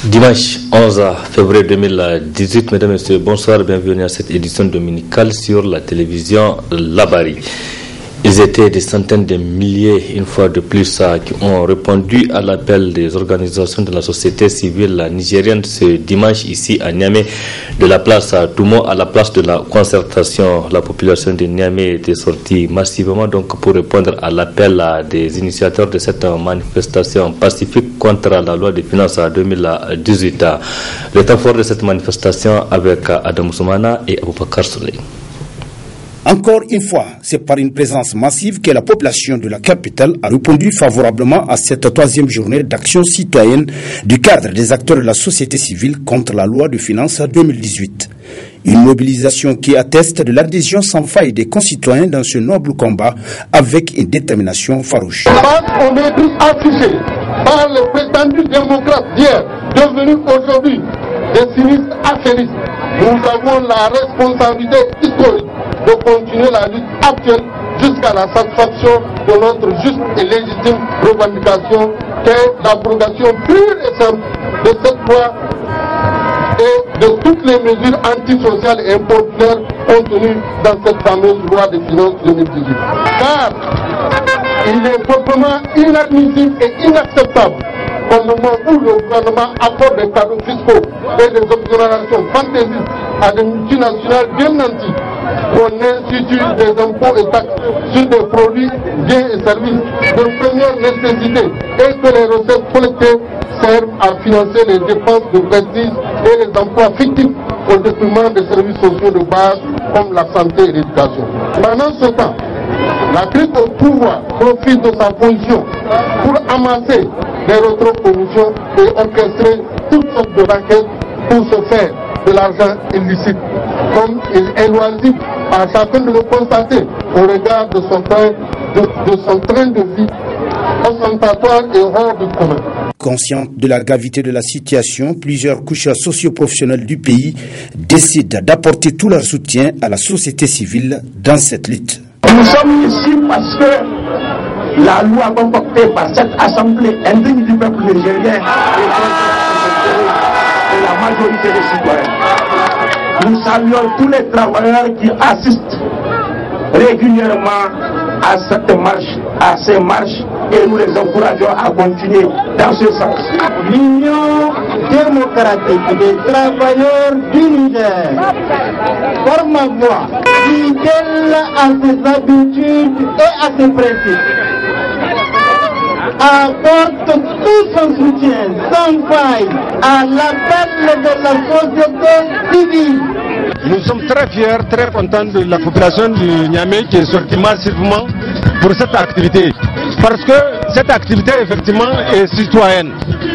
Dimanche 11 février 2018, mesdames et messieurs, bonsoir, bienvenue à cette édition dominicale sur la télévision Labari. Ils étaient des centaines de milliers, une fois de plus, qui ont répondu à l'appel des organisations de la société civile nigérienne ce dimanche ici à Niamey, de la place Toumo à la place de la concertation. La population de Niamey était sortie massivement donc pour répondre à l'appel des initiateurs de cette manifestation pacifique contre la loi des finances 2018. Le temps fort de cette manifestation avec Adam Soumana et Aboubakar Souley. Encore une fois, c'est par une présence massive que la population de la capitale a répondu favorablement à cette troisième journée d'action citoyenne du cadre des acteurs de la société civile contre la loi de finances 2018. Une mobilisation qui atteste de l'adhésion sans faille des concitoyens dans ce noble combat avec une détermination farouche. On est tous affichés par les prétendus démocrates d'hier, devenus aujourd'hui des sinistres affairistes. Nous avons la responsabilité historique de continuer la lutte actuelle jusqu'à la satisfaction de notre juste et légitime revendication qu'est l'abrogation pure et simple de cette loi et de toutes les mesures antisociales et impopulaires contenues dans cette fameuse loi des finances 2018. Car il est proprement inadmissible et inacceptable au moment où le gouvernement accorde des cadeaux fiscaux et des exonérations fantaisistes à des multinationales bien nantis, qu'on institue des impôts et taxes sur des produits, biens et services de première nécessité et que les recettes collectées servent à financer les dépenses de prestige et les emplois fictifs au détriment des services sociaux de base comme la santé et l'éducation. Pendant ce temps, la clique au pouvoir profite de sa position pour amasser des rétro-commissions et orchestrer toutes sortes de raquettes pour se faire de l'argent illicite. Comme il est loisible à chacun de le constater au regard de son train de vie ostentatoire et hors du commun. Conscient de la gravité de la situation, plusieurs couches socio-professionnelles du pays décident d'apporter tout leur soutien à la société civile dans cette lutte. Nous sommes ici parce que la loi concoctée par cette assemblée indigne du peuple nigérien et la majorité des citoyens. Nous saluons tous les travailleurs qui assistent régulièrement à cette marche, à ces marches, et nous les encourageons à continuer dans ce sens. L'Union démocratique des travailleurs du Niger, par ma voix, fidèle à ses habitudes et à ses principes, apporte tout son soutien sans faille à l'appel de la société civile. Nous sommes très fiers, très contents de la population du Niamey qui est sortie massivement pour cette activité. Parce que cette activité, effectivement, est citoyenne.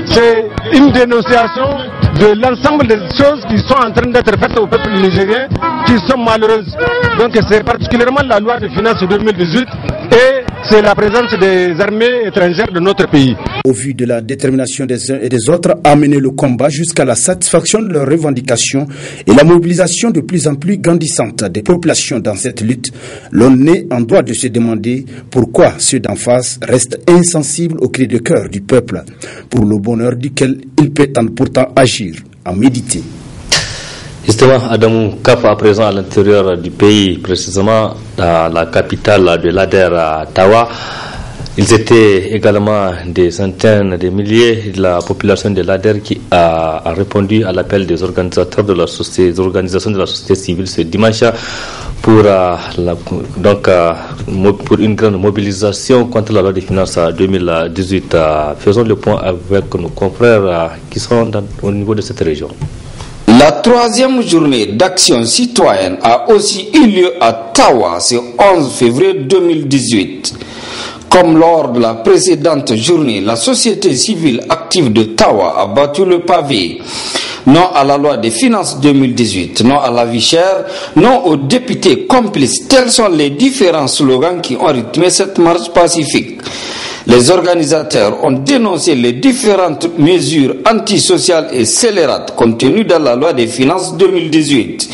C'est une dénonciation de l'ensemble des choses qui sont en train d'être faites au peuple nigérien, qui sont malheureuses. Donc c'est particulièrement la loi de finances 2018 et c'est la présence des armées étrangères de notre pays. Au vu de la détermination des uns et des autres à mener le combat jusqu'à la satisfaction de leurs revendications et la mobilisation de plus en plus grandissante des populations dans cette lutte, l'on est en droit de se demander pourquoi ceux d'en face restent insensibles aux cris de cœur du peuple, pour le bonheur duquel ils prétendent pourtant agir, en méditer. Justement, Adamou Kaf à présent à l'intérieur du pays, précisément dans la capitale de l'Ader à Tawa. Ils étaient également des centaines de milliers de la population de l'Ader qui a répondu à l'appel des organisateurs de la société, des organisations de la société civile ce dimanche pour pour une grande mobilisation contre la loi des finances 2018. Faisons le point avec nos confrères qui sont au niveau de cette région. La troisième journée d'action citoyenne a aussi eu lieu à Tawa ce 11 février 2018. Comme lors de la précédente journée, la société civile active de Tawa a battu le pavé. Non à la loi des finances 2018, non à la vie chère, non aux députés complices. Tels sont les différents slogans qui ont rythmé cette marche pacifique. Les organisateurs ont dénoncé les différentes mesures antisociales et scélérates contenues dans la loi des finances 2018.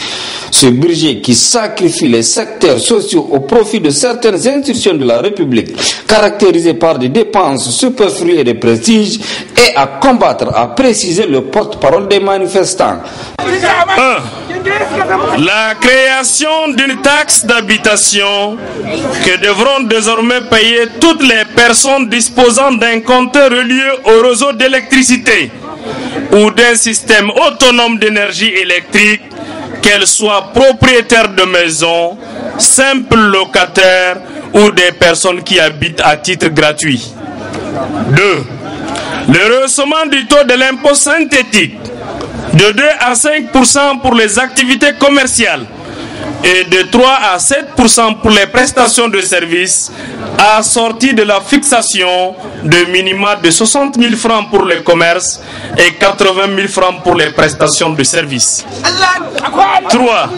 Ce budget qui sacrifie les secteurs sociaux au profit de certaines institutions de la République, caractérisées par des dépenses superflues et de prestige, est à combattre, a précisé le porte-parole des manifestants. 1. La création d'une taxe d'habitation que devront désormais payer toutes les personnes disposant d'un compteur relié au réseau d'électricité ou d'un système autonome d'énergie électrique, qu'elles soient propriétaires de maisons, simples locataires ou des personnes qui habitent à titre gratuit. 2. Le rehaussement du taux de l'impôt synthétique de 2 à 5% pour les activités commerciales et de 3 à 7% pour les prestations de services, assorti de la fixation de minima de 60 000 francs pour les commerces et 80 000 francs pour les prestations de services. 3.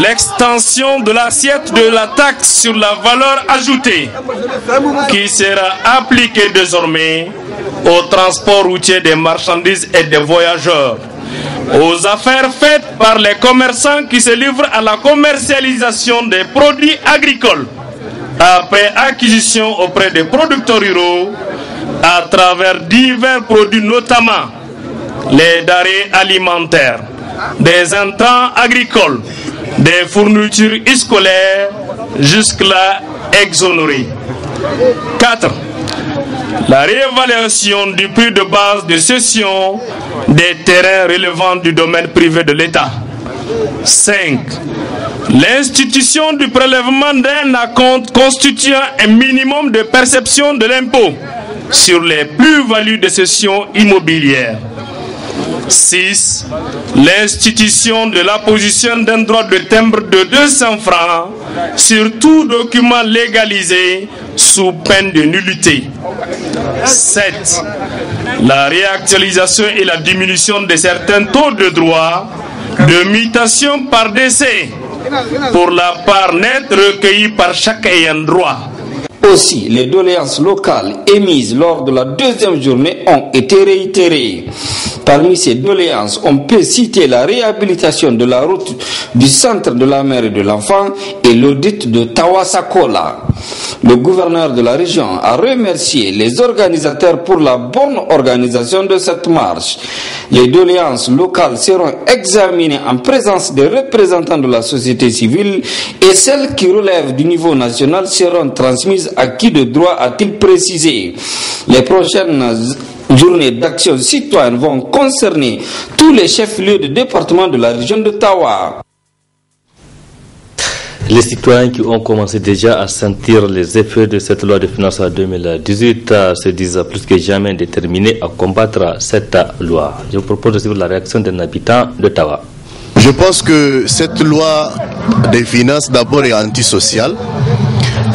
L'extension de l'assiette de la taxe sur la valeur ajoutée qui sera appliquée désormais au transport routier des marchandises et des voyageurs, aux affaires faites par les commerçants qui se livrent à la commercialisation des produits agricoles après acquisition auprès des producteurs ruraux à travers divers produits, notamment les denrées alimentaires, des intrants agricoles, des fournitures scolaires, jusque-là exonérées. 4. La réévaluation du prix de base de cession des terrains relevant du domaine privé de l'État. 5. L'institution du prélèvement d'un acompte constituant un minimum de perception de l'impôt sur les plus-values de cession immobilière. 6. L'institution de l'apposition d'un droit de timbre de 200 francs sur tout document légalisé sous peine de nullité. 7. La réactualisation et la diminution de certains taux de droit de mutation par décès pour la part nette recueillie par chaque ayant droit. Aussi, les doléances locales émises lors de la deuxième journée ont été réitérées. Parmi ces doléances, on peut citer la réhabilitation de la route du centre de la mère et de l'enfant et l'audit de Tawasakola. Le gouverneur de la région a remercié les organisateurs pour la bonne organisation de cette marche. Les doléances locales seront examinées en présence des représentants de la société civile et celles qui relèvent du niveau national seront transmises à qui de droit, a-t-il précisé. Les prochaines journées d'action citoyenne vont concerner tous les chefs-lieux de département de la région de Tawa. Les citoyens qui ont commencé déjà à sentir les effets de cette loi de finances 2018 se disent plus que jamais déterminés à combattre cette loi. Je vous propose de suivre la réaction d'un habitant de Tawa. Je pense que cette loi des finances d'abord est antisociale.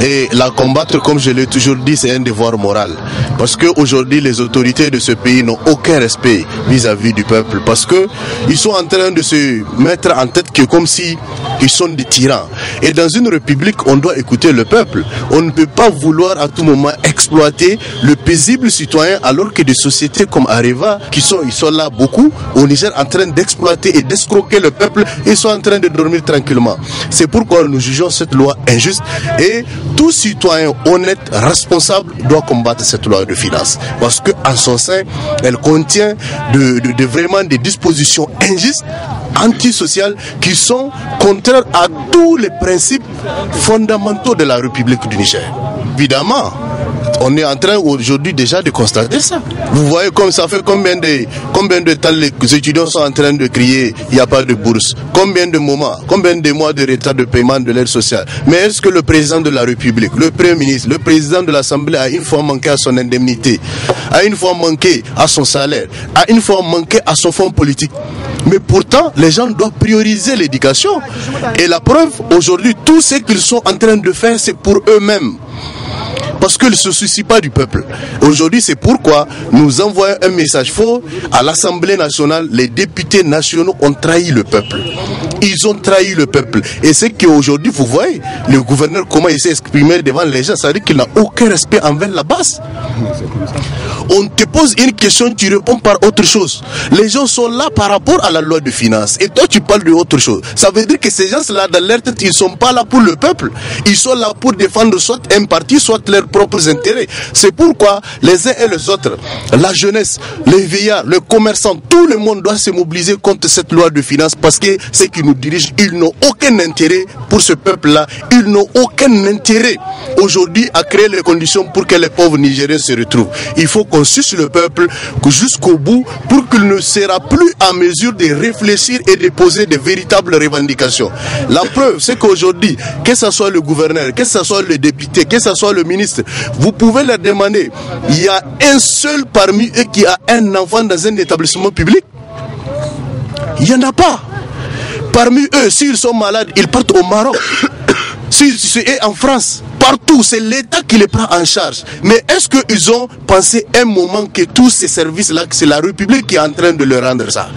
Et la combattre, comme je l'ai toujours dit, c'est un devoir moral. Parce qu'aujourd'hui, les autorités de ce pays n'ont aucun respect vis-à-vis du peuple. Parce qu'ils sont en train de se mettre en tête que comme si ils sont des tyrans. Et dans une république, on doit écouter le peuple. On ne peut pas vouloir à tout moment exploiter le paisible citoyen alors que des sociétés comme Areva, ils sont là beaucoup, au Niger, en train d'exploiter et d'escroquer le peuple, et ils sont en train de dormir tranquillement. C'est pourquoi nous jugeons cette loi injuste et tout citoyen honnête, responsable, doit combattre cette loi de finances. Parce qu'en son sein, elle contient vraiment des dispositions injustes, antisociales, qui sont contraires à tous les principes fondamentaux de la République du Niger. Évidemment, on est en train aujourd'hui déjà de constater ça. Vous voyez comme ça fait combien de temps les étudiants sont en train de crier il n'y a pas de bourse. Combien de mois de retard de paiement de l'aide sociale. Mais est-ce que le président de la République, le Premier ministre, le président de l'Assemblée a une fois manqué à son indemnité, a une fois manqué à son salaire, a une fois manqué à son fonds politique? Mais pourtant, les gens doivent prioriser l'éducation. Et la preuve, aujourd'hui, tout ce qu'ils sont en train de faire, c'est pour eux-mêmes. Parce qu'ils ne se soucient pas du peuple. Aujourd'hui, c'est pourquoi nous envoyons un message fort à l'Assemblée nationale. Les députés nationaux ont trahi le peuple. Ils ont trahi le peuple. Et c'est qu'aujourd'hui, vous voyez, le gouverneur, comment il s'est exprimé devant les gens, ça veut dire qu'il n'a aucun respect envers la base. On te pose une question, tu réponds par autre chose. Les gens sont là par rapport à la loi de finances. Et toi, tu parles de autre chose. Ça veut dire que ces gens-là, dans leur tête, ils ne sont pas là pour le peuple. Ils sont là pour défendre soit un parti, soit leurs propres intérêts. C'est pourquoi les uns et les autres, la jeunesse, les vieillards, les commerçants, tout le monde doit se mobiliser contre cette loi de finances parce que ceux qui nous dirigent, ils n'ont aucun intérêt pour ce peuple-là. Ils n'ont aucun intérêt aujourd'hui à créer les conditions pour que les pauvres Nigériens se retrouvent. Il faut qu'on suce le peuple jusqu'au bout pour qu'il ne sera plus en mesure de réfléchir et de poser de véritables revendications. La preuve, c'est qu'aujourd'hui, que ce soit le gouverneur, que ce soit le député, que ce soit le ministre, vous pouvez leur demander, il y a un seul parmi eux qui a un enfant dans un établissement public? Il n'y en a pas. Parmi eux, s'ils sont malades, ils partent au Maroc. Si c'est en France, partout, c'est l'État qui les prend en charge. Mais est-ce qu'ils ont pensé un moment que tous ces services-là, c'est la République qui est en train de leur rendre ça?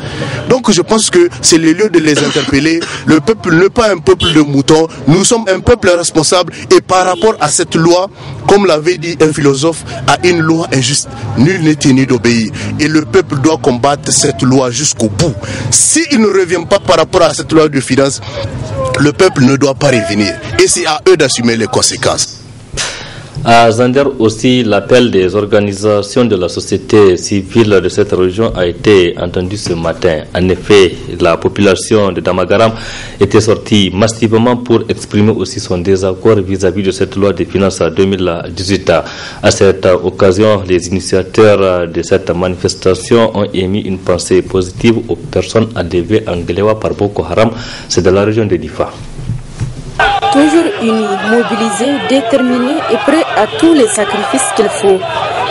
Donc je pense que c'est le lieu de les interpeller. Le peuple n'est pas un peuple de moutons. Nous sommes un peuple responsable. Et par rapport à cette loi, comme l'avait dit un philosophe, à une loi injuste, nul n'est tenu d'obéir. Et le peuple doit combattre cette loi jusqu'au bout. S'il ne revient pas par rapport à cette loi de finances, le peuple ne doit pas revenir. Et c'est à eux d'assumer les conséquences. À Zander aussi, l'appel des organisations de la société civile de cette région a été entendu ce matin. En effet, la population de Damagaram était sortie massivement pour exprimer aussi son désaccord vis-à-vis de cette loi de finances 2018. À cette occasion, les initiateurs de cette manifestation ont émis une pensée positive aux personnes enlevées en Guelewa par Boko Haram. C'est de la région de Difa. Toujours unis, mobilisés, déterminés et prêts à tous les sacrifices qu'il faut.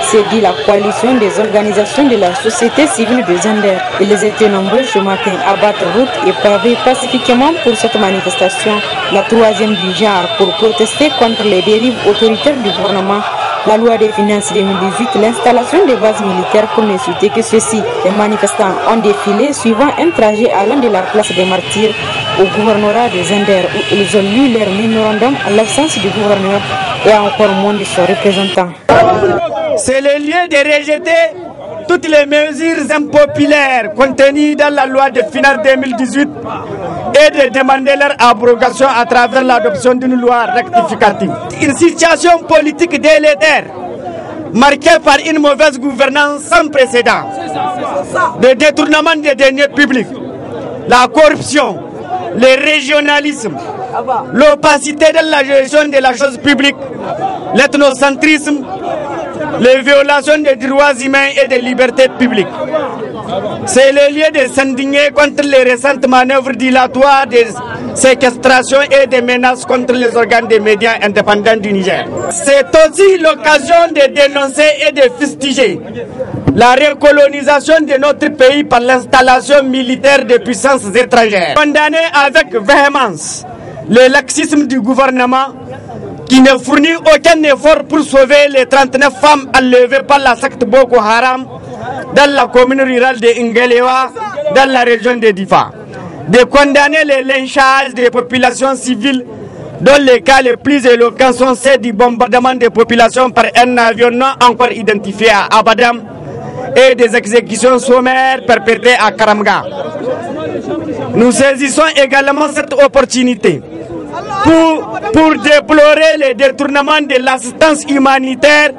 C'est dit la coalition des organisations de la société civile de Zander. Ils étaient nombreux ce matin à battre route et paver pacifiquement pour cette manifestation, la troisième du genre, pour protester contre les dérives autoritaires du gouvernement, la loi des finances 2018, l'installation des bases militaires pour ne citer que ceci. Les manifestants ont défilé suivant un trajet allant de la place des martyrs au gouvernorat de Zander où ils ont lu leur mémorandum à l'absence du gouverneur et encore moins de son représentant. C'est le lieu de rejeter toutes les mesures impopulaires contenues dans la loi de finances 2018 et de demander leur abrogation à travers l'adoption d'une loi rectificative. Une situation politique délétère marquée par une mauvaise gouvernance sans précédent, le détournement des deniers publics, la corruption, le régionalisme, l'opacité de la gestion de la chose publique, l'ethnocentrisme, les violations des droits humains et des libertés publiques. C'est le lieu de s'indigner contre les récentes manœuvres dilatoires de séquestration et des menaces contre les organes des médias indépendants du Niger. C'est aussi l'occasion de dénoncer et de fustiger la recolonisation de notre pays par l'installation militaire de puissances étrangères. Condamner avec véhémence le laxisme du gouvernement qui ne fournit aucun effort pour sauver les 39 femmes enlevées par la secte Boko Haram dans la commune rurale de Ngelewa, dans la région de Difa. De condamner les lynchages des populations civiles, dont les cas les plus éloquents sont ceux du bombardement des populations par un avion non encore identifié à Abadam et des exécutions sommaires perpétrées à Karamga. Nous saisissons également cette opportunité pour déplorer les détournements de l'assistance humanitaire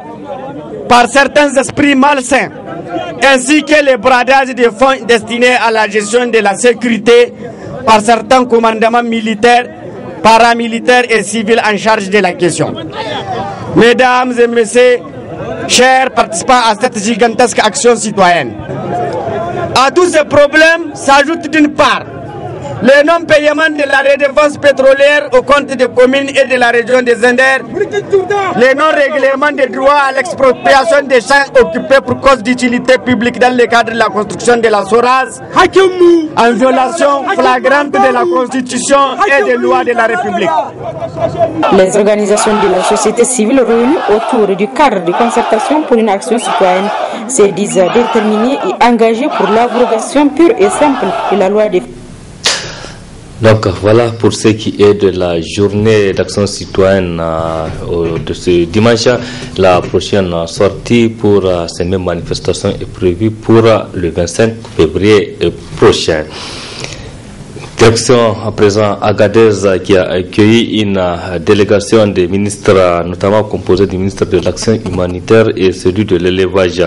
par certains esprits malsains, ainsi que les bradages de fonds destinés à la gestion de la sécurité par certains commandements militaires, paramilitaires et civils en charge de la question. Mesdames et messieurs, chers participants à cette gigantesque action citoyenne, à tous ces problèmes s'ajoute d'une part le non-paiement de la redevance pétrolière au compte des communes et de la région des Zander, le non-règlement des droits à l'expropriation des champs occupés pour cause d'utilité publique dans le cadre de la construction de la SORAS, en violation flagrante de la Constitution et des lois de la République. Les organisations de la société civile réunies autour du cadre de concertation pour une action citoyenne se disent déterminées et engagées pour l'abrogation pure et simple de la loi des Donc voilà pour ce qui est de la journée d'action citoyenne de ce dimanche. La prochaine sortie pour ces mêmes manifestations est prévue pour le 25 février prochain. Direction à présent Agadez qui a accueilli une délégation des ministres, notamment composée du ministre de l'Action humanitaire et celui de l'élevage.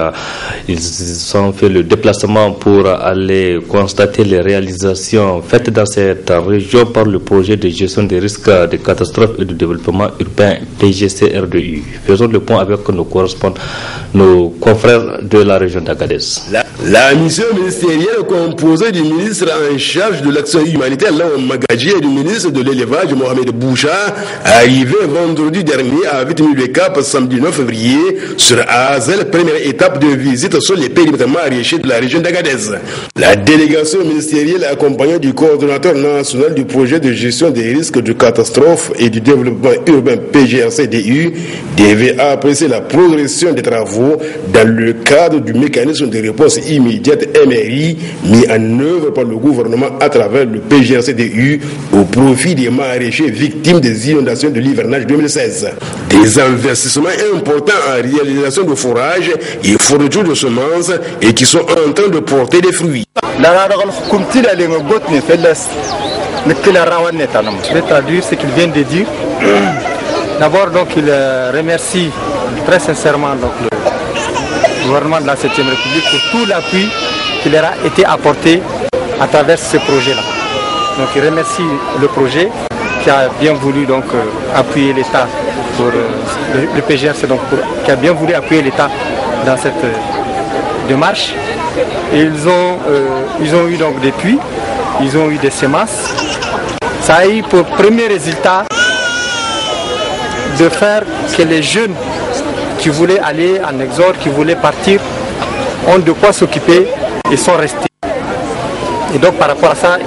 Ils ont fait le déplacement pour aller constater les réalisations faites dans cette région par le projet de gestion des risques de catastrophes et de développement urbain PGCRDU. Faisons le point avec nos confrères de la région d'Agadez. La mission ministérielle composée du ministre en charge de l'action humanitaire, Lawan Magadji, et du ministre de l'élevage, Mohamed Boucha, arrivé vendredi dernier à Vite-Mille-le-Cap, samedi 9 février, sur Azel, première étape de visite sur les périmètres maraîchers de la région d'Agadez. La délégation ministérielle, accompagnée du coordonnateur national du projet de gestion des risques de catastrophes et du développement urbain PGRCDU, devait apprécier la progression des travaux dans le cadre du mécanisme de réponse immédiate MRI mis en œuvre par le gouvernement à travers le PGRCDU au profit des maraîchers victimes des inondations de l'hivernage 2016. Des investissements importants en réalisation de fourrage et fourniture de semences et qui sont en train de porter des fruits. C'est-à-dire ce qu'il vient de dire. D'abord, donc, il remercie très sincèrement donc, le gouvernement de la 7e République pour tout l'appui qui leur a été apporté à travers ce projet-là. Donc, il remercie le projet qui a bien voulu donc, appuyer l'État pour le PGRC, donc, qui a bien voulu appuyer l'État dans cette démarche. Et ils ont eu donc des puits, ils ont eu des semences. Ça a eu pour premier résultat de faire que les jeunes qui voulaient aller en exode, qui voulaient partir, ont de quoi s'occuper et sont restés. Et donc par rapport à ça,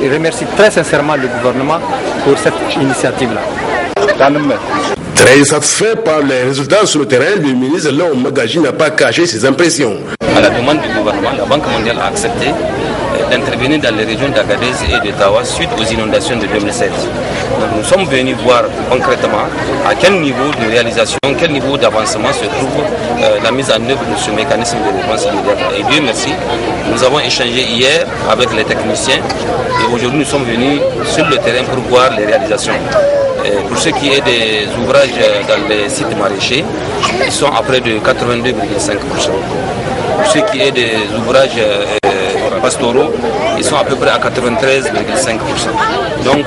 il remercie très sincèrement le gouvernement pour cette initiative-là. Très satisfait par les résultats sur le terrain, le ministre Lawan Magadji n'a pas caché ses impressions. À la demande du gouvernement, la Banque mondiale a accepté d'intervenir dans les régions d'Agadez et de Tawa suite aux inondations de 2007. Donc nous sommes venus voir concrètement à quel niveau de réalisation, quel niveau d'avancement se trouve la mise en œuvre de ce mécanisme de réponse immédiate. Et Dieu merci, nous avons échangé hier avec les techniciens et aujourd'hui nous sommes venus sur le terrain pour voir les réalisations. Pour ce qui est des ouvrages dans les sites maraîchers, ils sont à près de 82,5%. Pour ce qui est des ouvrages pastoraux, ils sont à peu près à 93,5%. Donc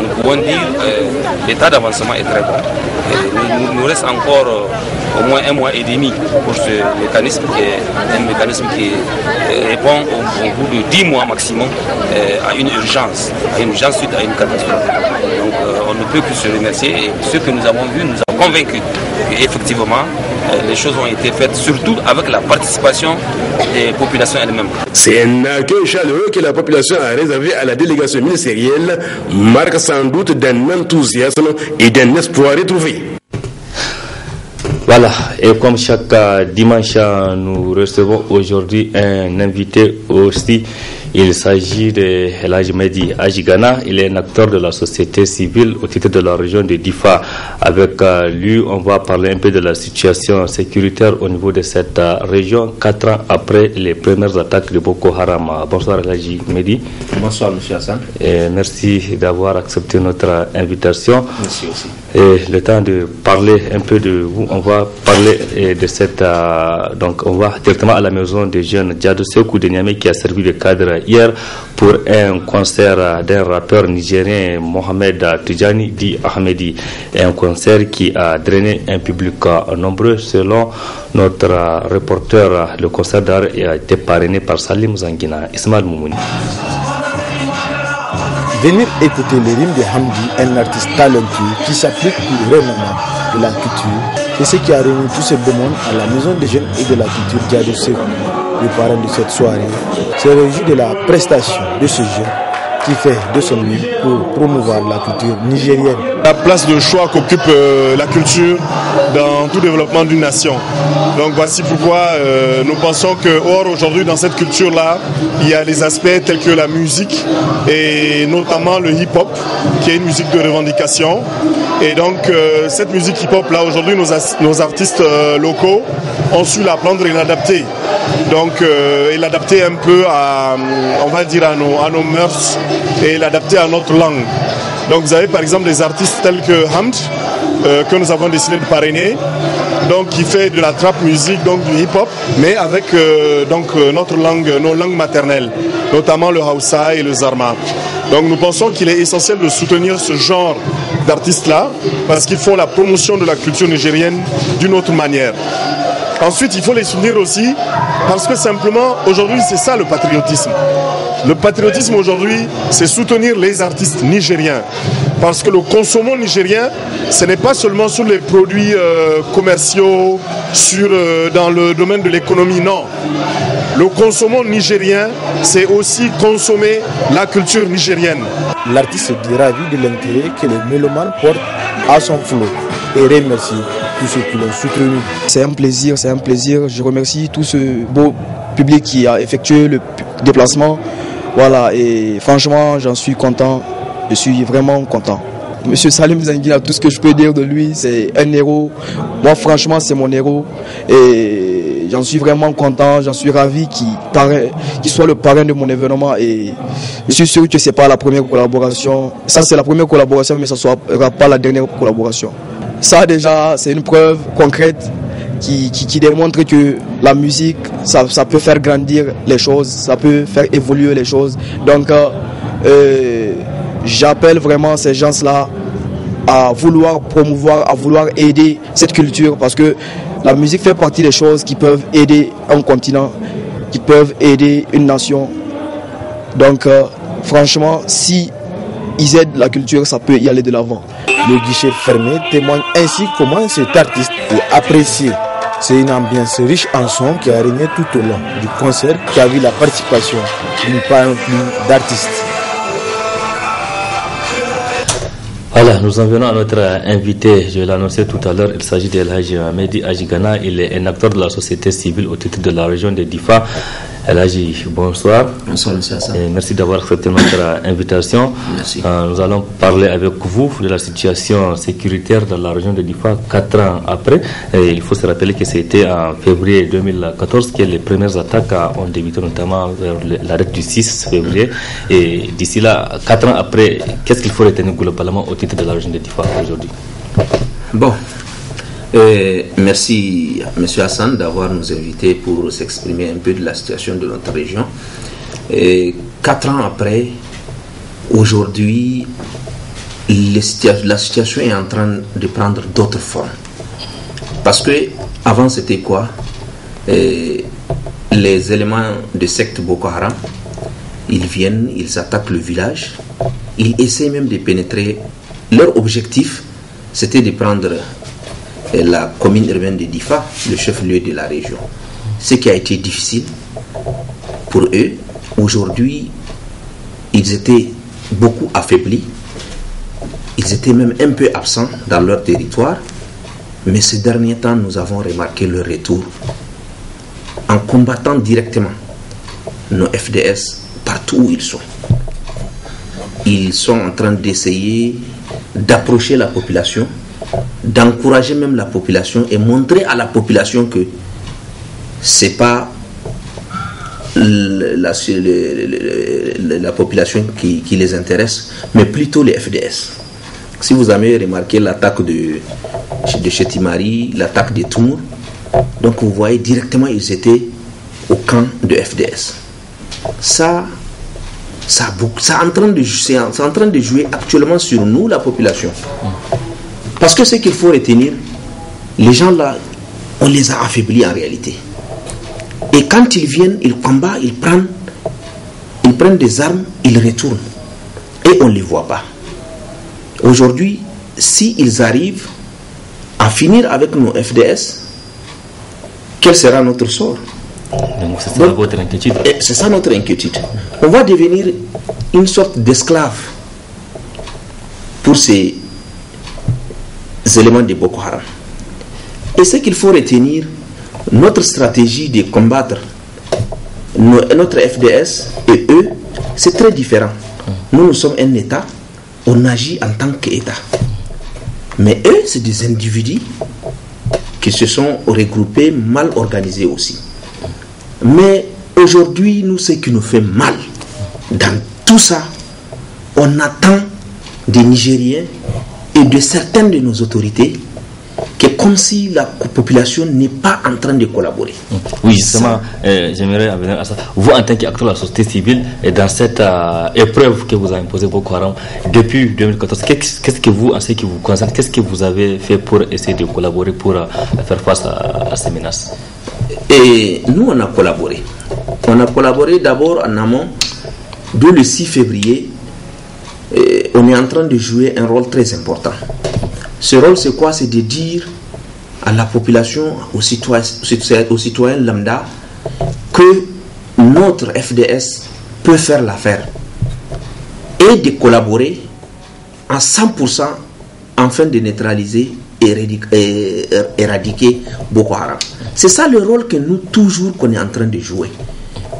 nous pouvons dire que l'état d'avancement est très bon. Il nous reste encore au moins 1 mois et demi pour ce mécanisme qui est un mécanisme qui répond au bout de 10 mois maximum à une urgence suite à une catastrophe. Donc on ne peut que se remercier et ce que nous avons vu nous a convaincus qu'effectivement les choses ont été faites, surtout avec la participation des populations elles-mêmes. C'est un accueil chaleureux que la population a réservé à la délégation ministérielle, marque sans doute d'un enthousiasme et d'un espoir retrouvé. Voilà, et comme chaque dimanche, nous recevons aujourd'hui un invité aussi. Il s'agit de El Hadji Mehdi Ajigana. Il est un acteur de la société civile au titre de la région de Difa. Avec lui, on va parler un peu de la situation sécuritaire au niveau de cette région, 4 ans après les premières attaques de Boko Haram. Bonsoir El Hadji Mehdi. Bonsoir M. Hassan. Et merci d'avoir accepté notre invitation. Merci aussi. Et le temps de parler un peu de vous, on va parler de cette... donc on va directement à la maison des jeunes Diado Sekou de Niamey qui a servi de cadre hier pour un concert d'un rappeur nigérien Mohamed Tijani dit Ahmedi. Un concert qui a drainé un public nombreux. Selon notre reporter, le concert d'art a été parrainé par Salim Zangina. Ismaël Moumouni. Venir écouter les rimes de Hamdi, un artiste talentueux qui s'applique pour le rayonnement de la culture, c'est ce qui a réuni tous ces beaux mondes à la maison des jeunes et de la culture Diado Sekou. Le parrain de cette soirée s'est réjoui de la prestation de ce jeune qui fait de son mieux pour promouvoir la culture nigérienne. la place de choix qu'occupe la culture dans tout développement d'une nation. Donc voici pourquoi nous pensons que aujourd'hui dans cette culture-là, il y a les aspects tels que la musique et notamment le hip-hop qui est une musique de revendication. Et donc cette musique hip-hop là aujourd'hui nos artistes locaux ont su la prendre et l'adapter. Donc et l'adapter un peu à, on va dire à nos mœurs et l'adapter à notre langue. Donc vous avez par exemple des artistes tels que Hamd que nous avons décidé de parrainer, donc qui fait de la trap musique, donc du hip-hop, mais avec notre langue, nos langues maternelles, notamment le Hausa et le Zarma. Donc nous pensons qu'il est essentiel de soutenir ce genre d'artistes-là parce qu'ils font la promotion de la culture nigérienne d'une autre manière. Ensuite, il faut les soutenir aussi parce que simplement, aujourd'hui, c'est ça le patriotisme. Le patriotisme aujourd'hui, c'est soutenir les artistes nigériens. Parce que le consommant nigérien, ce n'est pas seulement sur les produits commerciaux, dans le domaine de l'économie, non. Le consommant nigérien, c'est aussi consommer la culture nigérienne. L'artiste est ravi de l'intérêt que les mélomanes portent à son flot et remercie tous ceux qui l'ont soutenu. C'est un plaisir. Je remercie tout ce beau public qui a effectué le déplacement. Voilà, et franchement, j'en suis content. Je suis vraiment content. Monsieur Salim Zangina, tout ce que je peux dire de lui, c'est un héros. Moi, franchement, c'est mon héros. Et j'en suis vraiment content. J'en suis ravi qu'il soit le parrain de mon événement. Et je suis sûr que ce n'est pas la première collaboration. Ça, c'est la première collaboration, mais ça ne sera pas la dernière collaboration. Ça, déjà, c'est une preuve concrète qui démontre que la musique, ça peut faire grandir les choses, ça peut faire évoluer les choses. Donc, j'appelle vraiment ces gens-là à vouloir promouvoir, à vouloir aider cette culture parce que la musique fait partie des choses qui peuvent aider un continent, qui peuvent aider une nation. Donc, franchement, si ils aident la culture, ça peut y aller de l'avant. Le guichet fermé témoigne ainsi comment cet artiste est apprécié. C'est une ambiance riche en son qui a régné tout au long du concert qui a vu la participation d'une panoplie d'artistes. Voilà, nous en venons à notre invité, je l'ai annoncé tout à l'heure, il s'agit d'El Hadji Mehdi Ajigana, il est un acteur de la société civile au titre de la région de Difa. El Hadji, bonsoir. Bonsoir, monsieur Hassan. Et merci d'avoir accepté notre invitation. Merci. Nous allons parler avec vous de la situation sécuritaire dans la région de Difa 4 ans après. Et il faut se rappeler que c'était en février 2014 que les premières attaques ont débuté, notamment vers la date du 6 février. Et d'ici là, 4 ans après, qu'est-ce qu'il faut retenir globalement au titre de la région de Difa aujourd'hui? Bon. Merci M. Hassan d'avoir nous invités pour s'exprimer un peu de la situation de notre région. 4 ans après, aujourd'hui, la situation est en train de prendre d'autres formes. Parce que avant c'était quoi? Les éléments de secte Boko Haram, ils viennent, ils attaquent le village, ils essaient même de pénétrer. Leur objectif, c'était de prendre la commune urbaine de Difa, le chef-lieu de la région. Ce qui a été difficile pour eux. Aujourd'hui, ils étaient beaucoup affaiblis. Ils étaient même un peu absents dans leur territoire. Mais ces derniers temps, nous avons remarqué leur retour en combattant directement nos FDS partout où ils sont. Ils sont en train d'essayer d'approcher la population, d'encourager même la population et montrer à la population que c'est pas la population qui les intéresse, mais plutôt les FDS. Si vous avez remarqué l'attaque de Chetimari, l'attaque de Tour, donc vous voyez directement ils étaient au camp de FDS. C'est en train de jouer actuellement sur nous, la population. Parce que ce qu'il faut retenir, les gens là, on les a affaiblis en réalité. Et quand ils viennent, ils combattent, ils prennent des armes, ils retournent. Et on ne les voit pas. Aujourd'hui, s'ils arrivent à finir avec nos FDS, quel sera notre sort? Donc c'est ça votre inquiétude. C'est ça notre inquiétude. On va devenir une sorte d'esclave pour ces éléments de Boko Haram. Et ce qu'il faut retenir, notre stratégie de combattre notre FDS et eux, c'est très différent. Nous sommes un État, on agit en tant qu'État. Mais eux, c'est des individus qui se sont regroupés, mal organisés aussi. Mais aujourd'hui, nous, ce qui nous fait mal, dans tout ça, on attend des Nigériens et de certaines de nos autorités que comme si la population n'est pas en train de collaborer. Oui, justement, j'aimerais revenir à ça. Vous, en tant qu'acteur de la société civile, et dans cette épreuve que vous avez imposée Boko Haram depuis 2014, qu'est-ce que vous, en ce qui vous concerne, qu'est-ce que vous avez fait pour essayer de collaborer pour faire face à ces menaces? Et nous, on a collaboré. On a collaboré d'abord en amont. Dès le 6 février, on est en train de jouer un rôle très important. Ce rôle, c'est quoi? C'est de dire à la population, aux citoyens lambda, que notre FDS peut faire l'affaire et de collaborer à 100% afin de neutraliser et éradiquer Boko Haram. C'est ça le rôle que nous, toujours, qu'on est en train de jouer.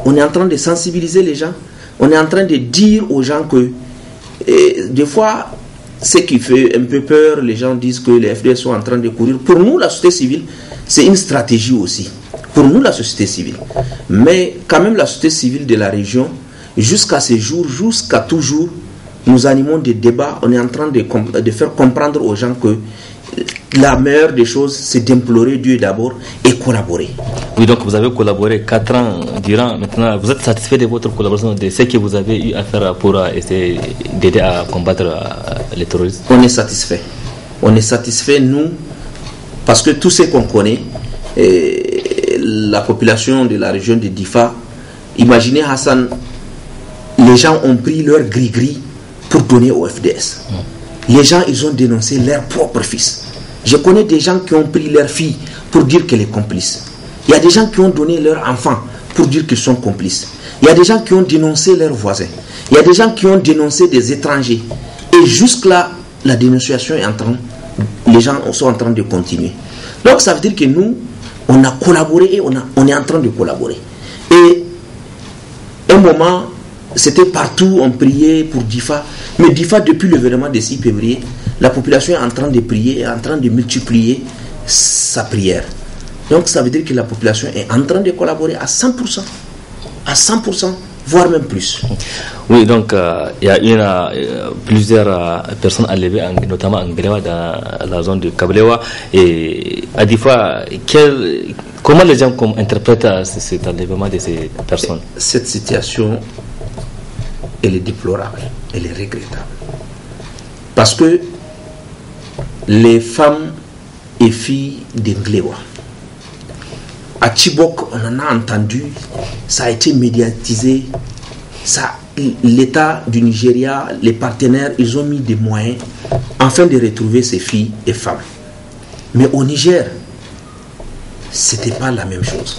On est en train de sensibiliser les gens, on est en train de dire aux gens que des fois, ce qui fait un peu peur, les gens disent que les FDS sont en train de courir. Pour nous, la société civile, c'est une stratégie aussi. Pour nous, la société civile. Mais quand même, la société civile de la région, jusqu'à ce jour, jusqu'à toujours, nous animons des débats. On est en train de faire comprendre aux gens que la meilleure des choses, c'est d'implorer Dieu d'abord et collaborer. Oui, donc vous avez collaboré 4 ans durant. Maintenant, vous êtes satisfait de votre collaboration, de ce que vous avez eu à faire pour essayer d'aider à combattre les terroristes? On est satisfait. On est satisfait, nous, parce que tout ce qu'on connaît, la population de la région de Difa, imaginez Hassan, les gens ont pris leur gris-gris pour donner au FDS. Les gens, ils ont dénoncé leur propre fils. Je connais des gens qui ont pris leur fille pour dire qu'elle est complice. Il y a des gens qui ont donné leur enfant pour dire qu'ils sont complices. Il y a des gens qui ont dénoncé leurs voisins. Il y a des gens qui ont dénoncé des étrangers. Et jusque-là, la dénonciation est en train, les gens sont en train de continuer. Donc ça veut dire que nous, on a collaboré et on est en train de collaborer. Et un moment, c'était partout, on priait pour Difa. Mais Difa, depuis l'événement de 6 février, la population est en train de prier, est en train de multiplier sa prière. Donc ça veut dire que la population est en train de collaborer à 100%. À 100%, voire même plus. Oui, donc il y a plusieurs personnes enlevées, notamment en Gréwa, dans la zone de Kablewa. Et à Difa, comment les gens interprètent cet enlèvement de ces personnes? Cette situation, elle est déplorable, elle est regrettable. Parce que les femmes et filles d'Englewa, à Chibok, on en a entendu, ça a été médiatisé, l'État du Nigeria, les partenaires, ils ont mis des moyens afin de retrouver ces filles et femmes. Mais au Niger, c'était pas la même chose.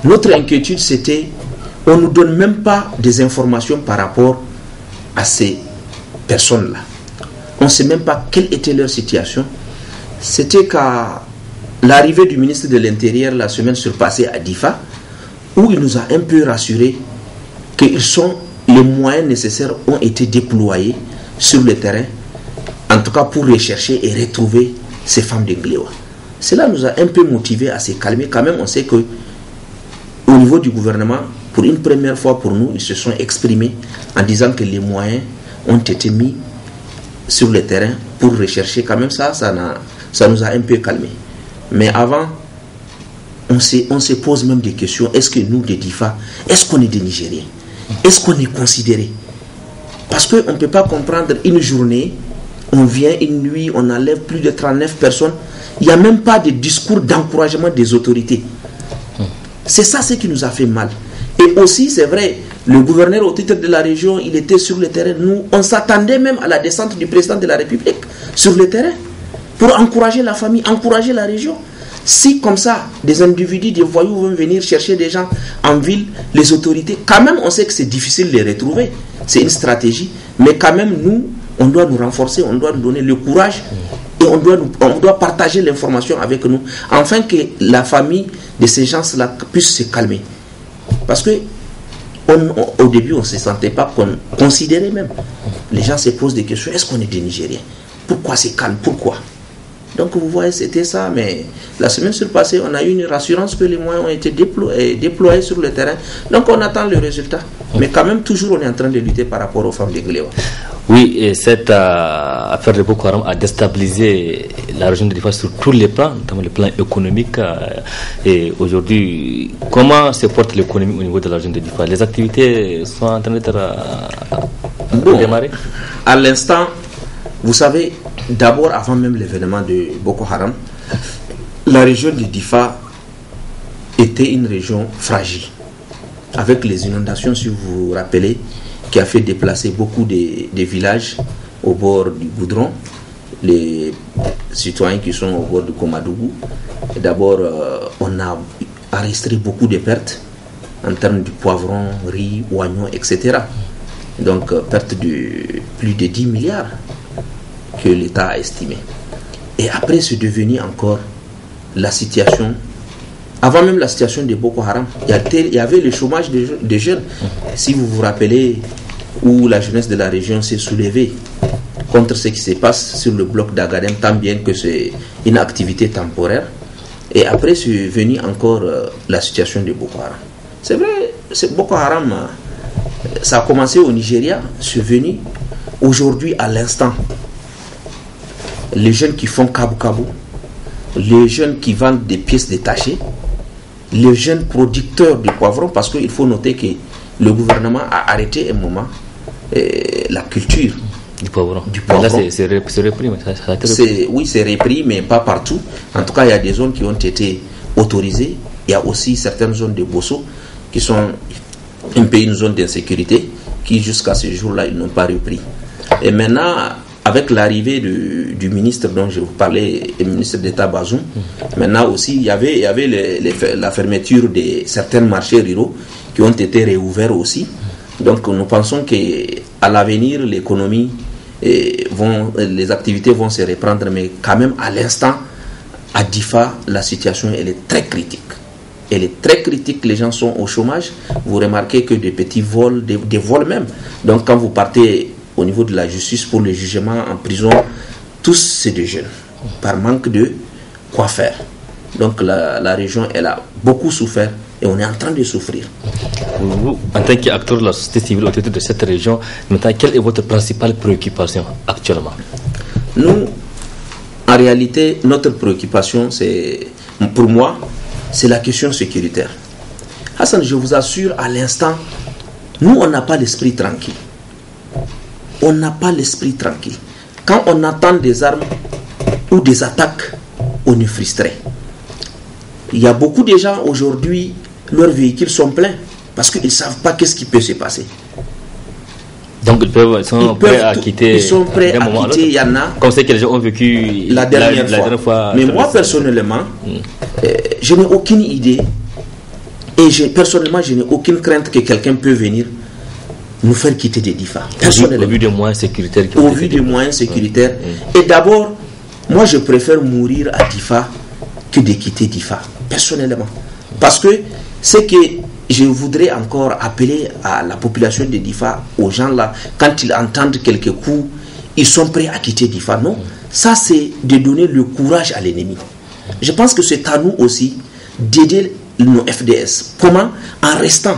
Notre inquiétude, c'était, on ne nous donne même pas des informations par rapport à ces personnes-là. On ne sait même pas quelle était leur situation. C'était qu'à l'arrivée du ministre de l'Intérieur la semaine surpassée à Difa, où il nous a un peu rassuré que les moyens nécessaires ont été déployés sur le terrain, en tout cas pour rechercher et retrouver ces femmes de Nglewa. Cela nous a un peu motivés à se calmer. Quand même, on sait que au niveau du gouvernement, pour une première fois pour nous, ils se sont exprimés en disant que les moyens ont été mis sur le terrain pour rechercher. Quand même, ça nous a un peu calmés. Mais avant, on se pose même des questions. Est-ce que nous, des Difa, est-ce qu'on est des Nigériens? Est-ce qu'on est considérés? Parce qu'on ne peut pas comprendre une journée, on vient une nuit, on enlève plus de 39 personnes. Il n'y a même pas de discours d'encouragement des autorités. C'est ça ce qui nous a fait mal. Et aussi, c'est vrai, le gouverneur au titre de la région, il était sur le terrain. Nous, on s'attendait même à la descente du président de la République sur le terrain pour encourager la famille, encourager la région. Si comme ça, des individus, des voyous vont venir chercher des gens en ville, les autorités, quand même on sait que c'est difficile de les retrouver. C'est une stratégie. Mais quand même nous, on doit nous renforcer, on doit nous donner le courage Et on doit partager l'information avec nous, afin que la famille de ces gens-là puisse se calmer. Parce que au début, on ne se sentait pas considéré même. Les gens se posent des questions. Est-ce qu'on est des Nigériens? Pourquoi c'est calme? Pourquoi? Donc vous voyez, c'était ça. Mais la semaine surpassée, on a eu une rassurance que les moyens ont été déployés sur le terrain. Donc on attend le résultat. Mais quand même, toujours, on est en train de lutter par rapport aux femmes de Guléwa. Oui, et cette affaire de Boko Haram a déstabilisé la région de Difa sur tous les plans, notamment le plan économique. Et aujourd'hui, comment se porte l'économie au niveau de la région de Difa? Les activités sont en train d'être démarrer? À l'instant, vous savez, d'abord, avant même l'événement de Boko Haram, la région de Difa était une région fragile. Avec les inondations, si vous vous rappelez, qui a fait déplacer beaucoup de villages au bord du goudron, les citoyens qui sont au bord du Komadougou. D'abord, on a enregistré beaucoup de pertes en termes de poivron, riz, oignons, etc. Donc, perte de plus de 10 milliards que l'État a estimé. Et après, c'est devenu encore la situation. Avant même la situation de Boko Haram, il y avait le chômage des jeunes. Si vous vous rappelez, où la jeunesse de la région s'est soulevée contre ce qui se passe sur le bloc d'Agadem, tant bien que c'est une activité temporaire. Et après, c'est venu encore la situation de Boko Haram. C'est vrai, Boko Haram, ça a commencé au Nigeria, c'est venu aujourd'hui à l'instant. Les jeunes qui font kabou-kabou, les jeunes qui vendent des pièces détachées, les jeunes producteurs de poivrons, parce qu'il faut noter que le gouvernement a arrêté un moment la culture du poivron. Là, c'est repris, mais ça a été repris. Oui, c'est repris, mais pas partout. En tout cas, il y a des zones qui ont été autorisées. Il y a aussi certaines zones de Bosso qui sont un peu une zone d'insécurité, qui jusqu'à ce jour-là, ils n'ont pas repris. Et maintenant, avec l'arrivée du ministre dont je vous parlais, le ministre d'État Bazoum, maintenant aussi, il y avait la fermeture de certains marchés ruraux qui ont été réouverts aussi. Donc nous pensons qu'à l'avenir, l'économie, les activités vont se reprendre, mais quand même à l'instant, à Difa, la situation elle est très critique. Elle est très critique, les gens sont au chômage. Vous remarquez que des petits vols, des vols même. Donc quand vous partez au niveau de la justice pour le jugement en prison, tous c'est des jeunes, par manque de quoi faire. Donc la région, elle a beaucoup souffert et on est en train de souffrir. Vous, en tant qu'acteur de la société civile autour de cette région, maintenant, quelle est votre principale préoccupation actuellement? Nous, en réalité, notre préoccupation, pour moi, c'est la question sécuritaire. Hassan, je vous assure, à l'instant, nous, on n'a pas l'esprit tranquille. On n'a pas l'esprit tranquille. Quand on attend des armes ou des attaques, on est frustré. Il y a beaucoup de gens aujourd'hui, leurs véhicules sont pleins parce qu'ils ne savent pas qu'est-ce qui peut se passer. Donc ils sont prêts à quitter. Ils sont prêts à quitter, il y en a. Comme c'est que les gens ont vécu la dernière fois. Mais moi, personnellement, je n'ai aucune idée. Et personnellement, je n'ai aucune crainte que quelqu'un peut venir nous faire quitter des Difa. Au vu des moyens sécuritaires. Au vu des moyens sécuritaires. Et d'abord, moi, je préfère mourir à Difa que de quitter Difa, personnellement. Parce que c'est que je voudrais encore appeler à la population de Difa, aux gens là, quand ils entendent quelques coups, ils sont prêts à quitter Difa. Non, ça c'est de donner le courage à l'ennemi. Je pense que c'est à nous aussi d'aider nos FDS. Comment? En restant.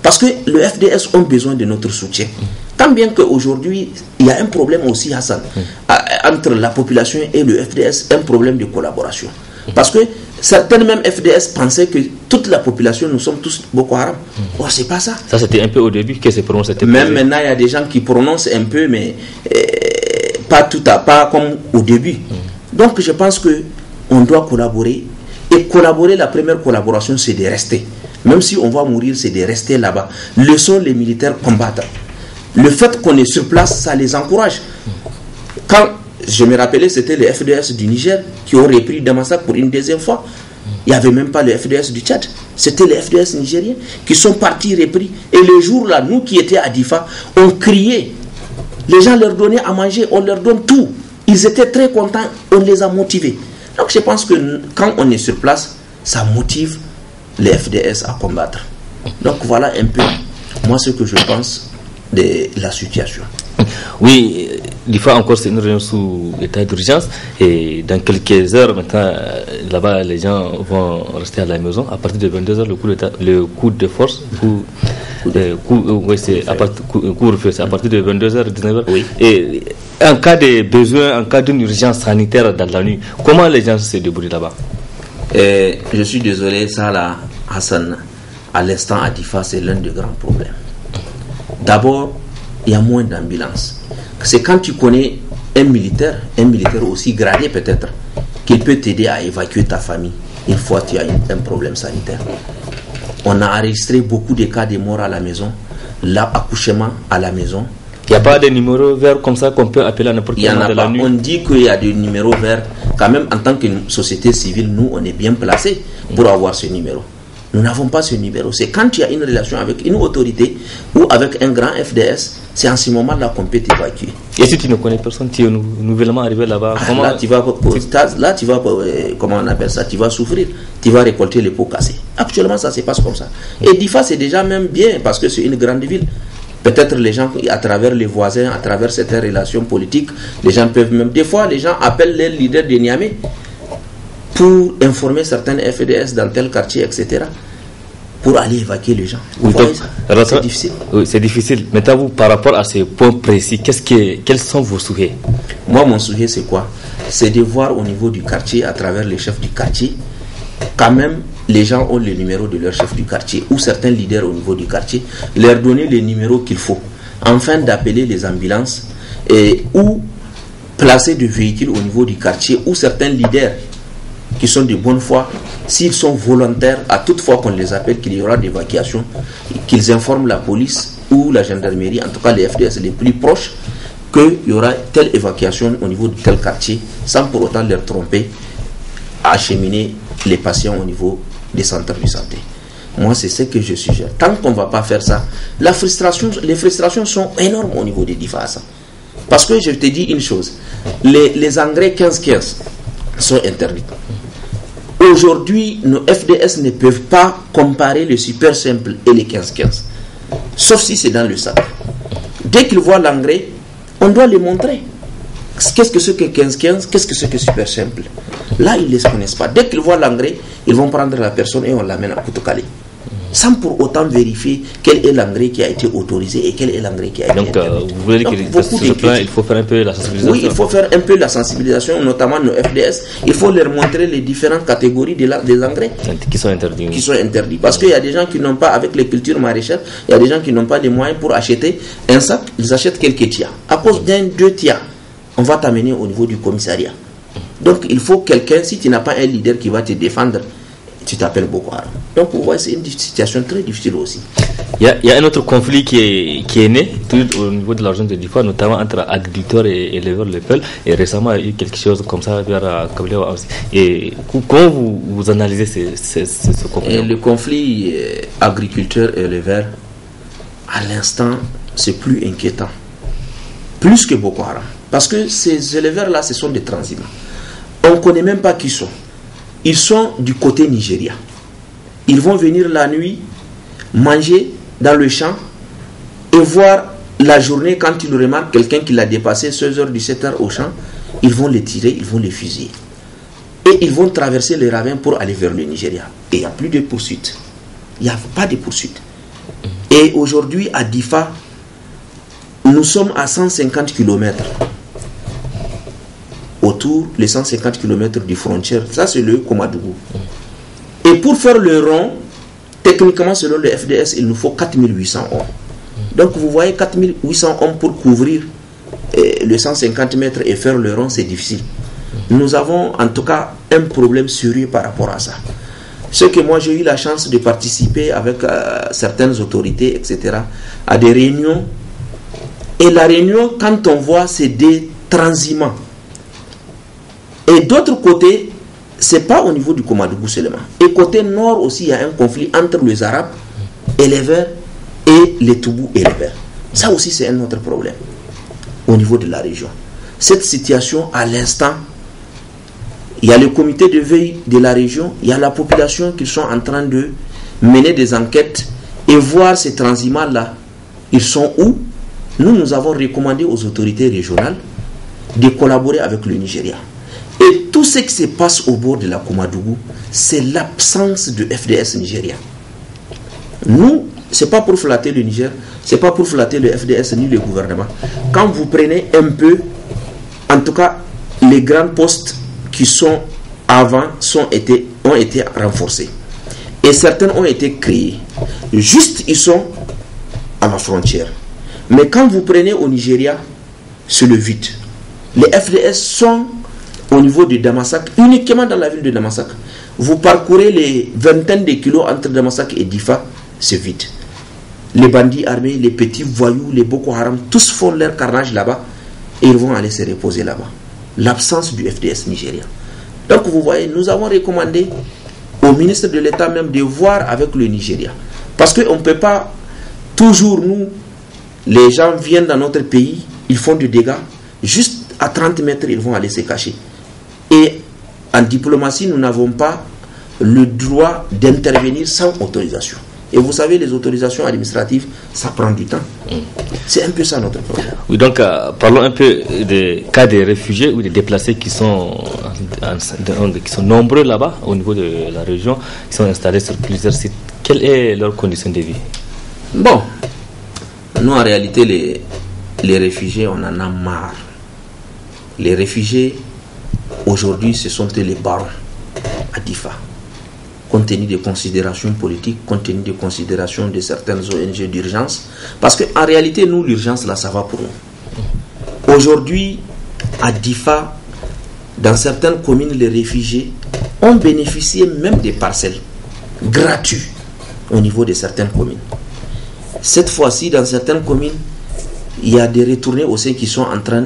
Parce que le FDS ont besoin de notre soutien. Tant bien qu'aujourd'hui, il y a un problème aussi, Hassan, entre la population et le FDS, un problème de collaboration. Parce que certaines même FDS pensaient que toute la population, nous sommes tous Boko Haram. Oh, c'est pas ça. Ça, c'était un peu au début que c'est prononcé. Même maintenant, il y a des gens qui prononcent un peu, mais pas comme au début. Donc, je pense qu'on doit collaborer. Et collaborer, la première collaboration, c'est de rester. Même si on va mourir, c'est de rester là-bas. Laissons les militaires combattre. Le fait qu'on est sur place, ça les encourage. Quand je me rappelais, c'était les FDS du Niger qui ont repris Damasak pour une deuxième fois. Il n'y avait même pas les FDS du Tchad. C'était les FDS nigériens qui sont partis repris. Et le jour-là, nous qui étions à Difa, on criait. Les gens leur donnaient à manger, on leur donne tout. Ils étaient très contents, on les a motivés. Donc je pense que quand on est sur place, ça motive les FDS à combattre. Donc voilà un peu moi ce que je pense de la situation. Oui, des fois encore c'est une réunion sous état d'urgence et dans quelques heures maintenant là-bas les gens vont rester à la maison. À partir de 22h le coup de force c'est à partir de 22h 19h. Oui. Et en cas de besoin, en cas d'une urgence sanitaire dans la nuit, comment les gens se débrouillent là-bas? Je suis désolé, ça là, Hassan, à l'instant à Difa, c'est l'un des grands problèmes. D'abord, il y a moins d'ambulances. C'est quand tu connais un militaire aussi gradé peut-être, qu'il peut t'aider à évacuer ta famille une fois que tu as un problème sanitaire. On a enregistré beaucoup de cas de morts à la maison, l'accouchement à la maison. Il n'y a pas de numéro vert comme ça qu'on peut appeler à n'importe quel moment de la nuit? On dit qu'il y a des numéros verts. Quand même, en tant que société civile, nous, on est bien placés pour avoir ce numéro. Nous n'avons pas ce numéro. C'est quand tu as une relation avec une autorité ou avec un grand FDS, c'est en ce moment-là qu'on peut t'évacuer. Et si tu ne connais personne, tu es nouvellement arrivé là-bas, comment... Là, tu vas, comment on appelle ça, tu vas souffrir, tu vas récolter les pots cassés. Actuellement, ça se passe comme ça. Et Difa, c'est déjà même bien parce que c'est une grande ville. Peut-être les gens, à travers les voisins, à travers certaines relations politiques, les gens peuvent même... Des fois, les gens appellent les leaders de Niamey pour informer certaines FDS dans tel quartier, etc., pour aller évacuer les gens. Oui, c'est difficile. Oui, c'est difficile. Maintenant, vous, par rapport à ces points précis, quels sont vos souhaits? Moi, mon souhait, c'est quoi? C'est de voir au niveau du quartier, à travers les chefs du quartier, quand même, les gens ont le numéro de leur chef du quartier, ou certains leaders au niveau du quartier, leur donner les numéros qu'il faut, afin d'appeler les ambulances, ou placer des véhicules au niveau du quartier, ou certains leaders qui sont de bonne foi, s'ils sont volontaires, à toute fois qu'on les appelle qu'il y aura d'évacuation, qu'ils informent la police ou la gendarmerie, en tout cas les FDS les plus proches, qu'il y aura telle évacuation au niveau de tel quartier, sans pour autant leur tromper, à acheminer les patients au niveau des centres de santé. Moi, c'est ce que je suggère. Tant qu'on ne va pas faire ça, les frustrations sont énormes au niveau des Difa. Parce que je te dis une chose, les engrais 15-15 sont interdits. Aujourd'hui, nos FDS ne peuvent pas comparer le super simple et les 15-15. Sauf si c'est dans le sac. Dès qu'ils voient l'engrais, on doit les montrer. Qu'est-ce que c'est que 15-15? Qu'est-ce que c'est que super simple? Là, ils ne les connaissent pas. Dès qu'ils voient l'engrais, ils vont prendre la personne et on l'amène à Koutoukali. Sans pour autant vérifier quel est l'engrais qui a été autorisé et quel est l'engrais qui a été interdit. Donc, vous voulez dire qu'il faut faire un peu la sensibilisation? Oui, il faut faire un peu la sensibilisation, notamment nos FDS. Il faut leur montrer les différentes catégories des engrais qui sont interdits. Parce qu'il y a des gens qui n'ont pas, avec les cultures maraîchères, il y a des gens qui n'ont pas les moyens pour acheter un sac, ils achètent quelques tias. À cause deux tias, on va t'amener au niveau du commissariat. Donc, il faut quelqu'un, si tu n'as pas un leader qui va te défendre, tu t'appelles Boko Haram. Donc, vous voyez, c'est une situation très difficile aussi. Il y a un autre conflit qui est né tout au niveau de la région de Difa, notamment entre agriculteurs et éleveurs locaux. Et récemment, il y a eu quelque chose comme ça vers Kabylie. Et comment vous analysez ce conflit? Le conflit agriculteur et éleveur, à l'instant, c'est plus inquiétant. Plus que Boko Haram. Parce que ces éleveurs-là, ce sont des transhumants. On ne connaît même pas qui sont. Ils sont du côté Nigeria. Ils vont venir la nuit, manger dans le champ et voir la journée, quand ils remarquent quelqu'un qui l'a dépassé 16h, 17h au champ, ils vont les tirer, ils vont les fusiller. Et ils vont traverser les ravins pour aller vers le Nigeria. Et il n'y a plus de poursuites. Il n'y a pas de poursuites. Et aujourd'hui, à Difa, nous sommes à 150 km. Autour, les 150 km du frontière, ça c'est le Komadougou. Et pour faire le rond, techniquement selon le FDS, il nous faut 4800 hommes. Donc vous voyez, 4800 hommes pour couvrir les 150 mètres et faire le rond, c'est difficile. Nous avons en tout cas un problème sérieux par rapport à ça. Ce que moi j'ai eu la chance de participer avec certaines autorités, etc., à des réunions. Et la réunion, quand on voit, c'est des transhumants. Et d'autre côté, c'est pas au niveau du Komadougou seulement. Et côté nord aussi, il y a un conflit entre les Arabes éleveurs et les Toubous éleveurs. Ça aussi, c'est un autre problème au niveau de la région. cette situation à l'instant, il y a le comité de veille de la région, il y a la population qui sont en train de mener des enquêtes et voir ces transhumants-là, ils sont où? Nous avons recommandé aux autorités régionales de collaborer avec le Nigeria. Et tout ce qui se passe au bord de la Koumadougou, c'est l'absence de FDS nigérien. Nous, ce n'est pas pour flatter le Niger, ce n'est pas pour flatter le FDS ni le gouvernement. Quand vous prenez un peu, en tout cas, les grands postes qui sont avant ont été renforcés. Et certains ont été créés. Juste, ils sont à la frontière. Mais quand vous prenez au Nigeria, c'est le vide. Les FDS sont au niveau de Damasak, uniquement dans la ville de Damasak. Vous parcourez les vingtaines de kilos entre Damasak et Difa, c'est vide. Les bandits armés, les petits voyous, les Boko Haram, tous font leur carnage là-bas et ils vont aller se reposer là-bas. L'absence du FDS nigérien. Donc vous voyez, nous avons recommandé au ministre de l'État même de voir avec le Nigeria. Parce qu'on ne peut pas toujours, nous, les gens viennent dans notre pays, ils font du dégât, juste à 30 mètres, ils vont aller se cacher. Et en diplomatie, nous n'avons pas le droit d'intervenir sans autorisation. Et vous savez, les autorisations administratives, ça prend du temps. C'est un peu ça notre problème. Oui, donc parlons un peu des cas des réfugiés ou des déplacés qui sont nombreux là-bas, au niveau de la région, qui sont installés sur plusieurs sites. Quelles sont leurs conditions de vie? Bon, nous en réalité, les réfugiés, on en a marre. Les réfugiés, aujourd'hui, ce sont les barons à Difa. Compte tenu des considérations politiques, compte tenu des considérations de certaines ONG d'urgence. Parce qu'en réalité, nous, l'urgence, là, ça va pour nous. Aujourd'hui, à Difa, dans certaines communes, les réfugiés ont bénéficié même des parcelles gratuites au niveau de certaines communes. Cette fois-ci, dans certaines communes, il y a des retournés aussi qui sont en train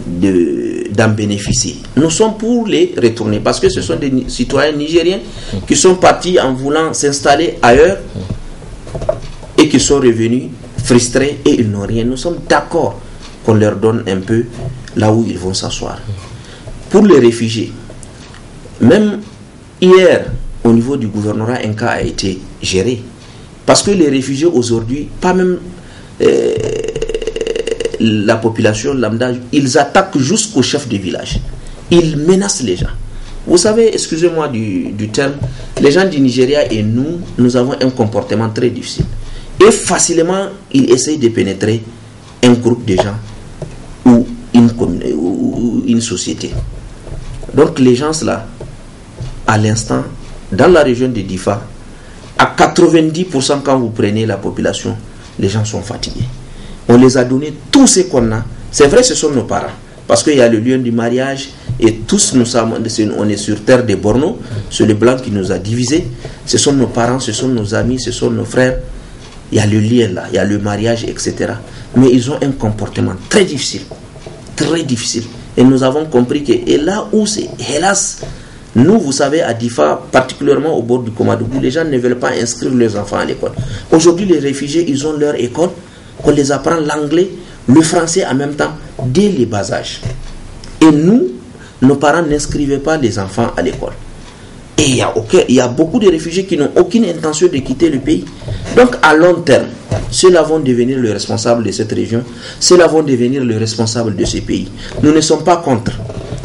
d'en bénéficier. Nous sommes pour les retourner parce que ce sont des citoyens nigériens qui sont partis en voulant s'installer ailleurs et qui sont revenus frustrés et ils n'ont rien. Nous sommes d'accord qu'on leur donne un peu là où ils vont s'asseoir. Pour les réfugiés, même hier au niveau du gouvernorat, un cas a été géré parce que les réfugiés aujourd'hui, pas même la population lambda, ils attaquent jusqu'au chef de village. Ils menacent les gens. Vous savez, excusez-moi du terme, les gens du Nigeria et nous avons un comportement très difficile. Et facilement, ils essayent de pénétrer un groupe de gens ou une société. Donc les gens là, à l'instant, dans la région de Difa, à 90% quand vous prenez la population, les gens sont fatigués. On les a donné tout ce qu'on a. C'est vrai, ce sont nos parents. Parce qu'il y a le lieu du mariage et tous nous sommes, on est sur terre des Borno. C'est le blanc qui nous a divisés. Ce sont nos parents, ce sont nos amis, ce sont nos frères. Il y a le lien là, il y a le mariage, etc. Mais ils ont un comportement très difficile. Très difficile. Et nous avons compris que, et là où c'est, hélas, nous, vous savez, à Difa, particulièrement au bord du Koumadougou, les gens ne veulent pas inscrire leurs enfants à l'école. Aujourd'hui, les réfugiés, ils ont leur école. On les apprend l'anglais, le français en même temps, dès les bas âges. Et nous, nos parents n'inscrivaient pas les enfants à l'école. Et il y a beaucoup de réfugiés qui n'ont aucune intention de quitter le pays. Donc, à long terme, ceux-là vont devenir les responsables de cette région, ceux-là vont devenir les responsables de ce pays. Nous ne sommes pas contre,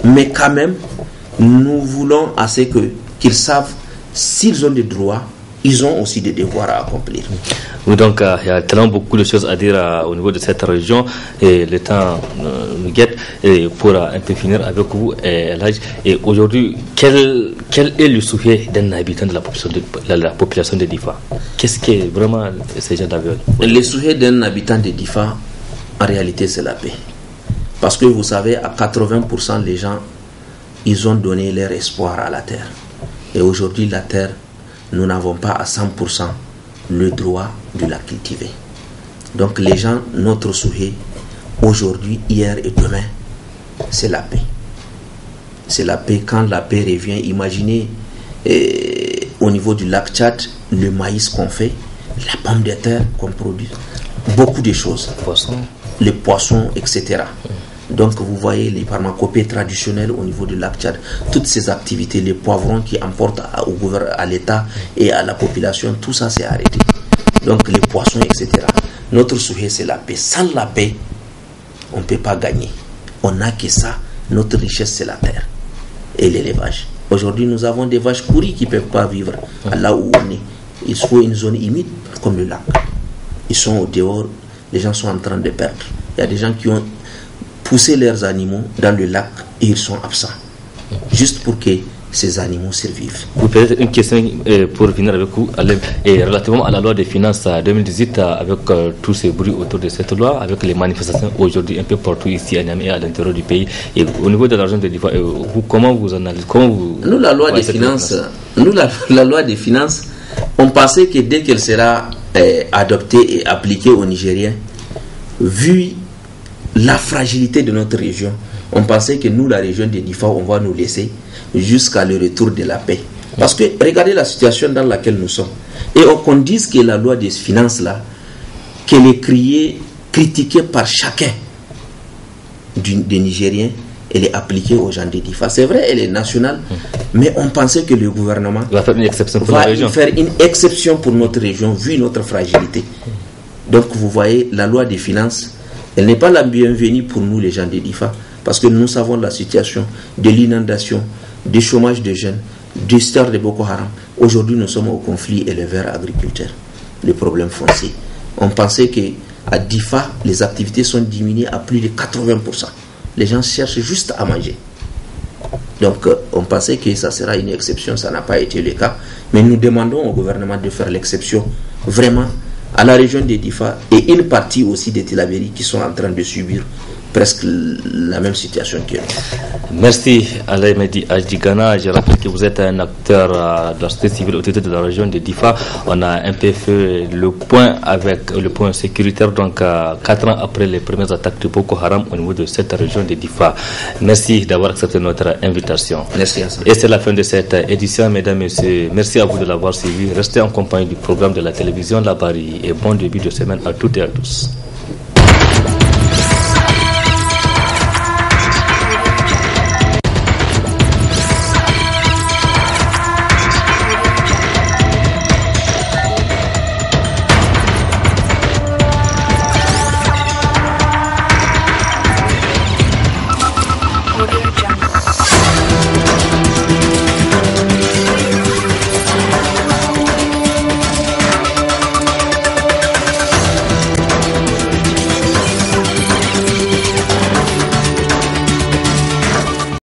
mais quand même, nous voulons assez qu'ils savent s'ils ont des droits, ils ont aussi des devoirs à accomplir. Oui, donc il y a tellement beaucoup de choses à dire au niveau de cette région et le temps nous guette. Et pour un peu finir avec vous, et aujourd'hui, quel est le souhait d'un habitant de la population de Difa? Qu'est-ce que vraiment ces gens veulent? Le souhait d'un habitant de Difa, en réalité, c'est la paix. Parce que vous savez, à 80%, les gens, ils ont donné leur espoir à la terre. Et aujourd'hui, la terre, nous n'avons pas à 100% le droit de la cultiver. Donc les gens, notre souhait, aujourd'hui, hier et demain, c'est la paix. C'est la paix. Quand la paix revient, imaginez au niveau du lac Tchad, le maïs qu'on fait, la pomme de terre qu'on produit, beaucoup de choses. Poisson. Les poissons, etc. Donc vous voyez les pharmacopées traditionnelles au niveau du lac Tchad, toutes ces activités, les poivrons qui emportent au gouvernement, à l'État et à la population, tout ça s'est arrêté. Donc les poissons, etc. Notre souhait c'est la paix. Sans la paix, on ne peut pas gagner. On n'a que ça. Notre richesse c'est la terre et l'élevage. Aujourd'hui nous avons des vaches pourries qui ne peuvent pas vivre là où on est. Il faut une zone humide comme le lac. Ils sont au dehors, les gens sont en train de perdre. Il y a des gens qui ont poussé leurs animaux dans le lac et ils sont absents. Juste pour que ces animaux survivent. Peut-être une question pour finir avec vous, relativement à la loi des finances 2018, avec tous ces bruits autour de cette loi, avec les manifestations aujourd'hui un peu partout ici à Niamey et à l'intérieur du pays, et au niveau de l'argent de l'IFA, comment vous analysez, Nous, la loi des finances, on pensait que dès qu'elle sera adoptée et appliquée aux Nigériens, vu la fragilité de notre région, on pensait que nous, la région de Difa, on va nous laisser jusqu'à le retour de la paix. Parce que regardez la situation dans laquelle nous sommes. Et qu'on dise que la loi des finances là, qu'elle est critiquée par chacun des Nigériens, elle est appliquée aux gens de Difa. C'est vrai, elle est nationale, mais on pensait que le gouvernement va faire une exception pour notre région, vu notre fragilité. Donc vous voyez, la loi des finances, elle n'est pas la bienvenue pour nous les gens de Difa, parce que nous savons la situation de l'inondation, du chômage des jeunes, du histoire de Boko Haram. Aujourd'hui, nous sommes au conflit éleveur-agriculteur, le problème foncier. On pensait qu'à Difa, les activités sont diminuées à plus de 80%. Les gens cherchent juste à manger. Donc, on pensait que ça sera une exception, ça n'a pas été le cas. Mais nous demandons au gouvernement de faire l'exception vraiment à la région de Difa et une partie aussi des Tillabéri qui sont en train de subir presque la même situation que nous. Merci Alain Mehdi Adjigana. Je rappelle que vous êtes un acteur de la société civile autorité de la région de Difa. On a un peu fait le point avec le point sécuritaire, donc 4 ans après les premières attaques de Boko Haram au niveau de cette région de Difa. Merci d'avoir accepté notre invitation. Merci à ça. Et c'est la fin de cette édition, mesdames et messieurs. Merci à vous de l'avoir suivi. Restez en compagnie du programme de la télévision Labari et bon début de semaine à toutes et à tous.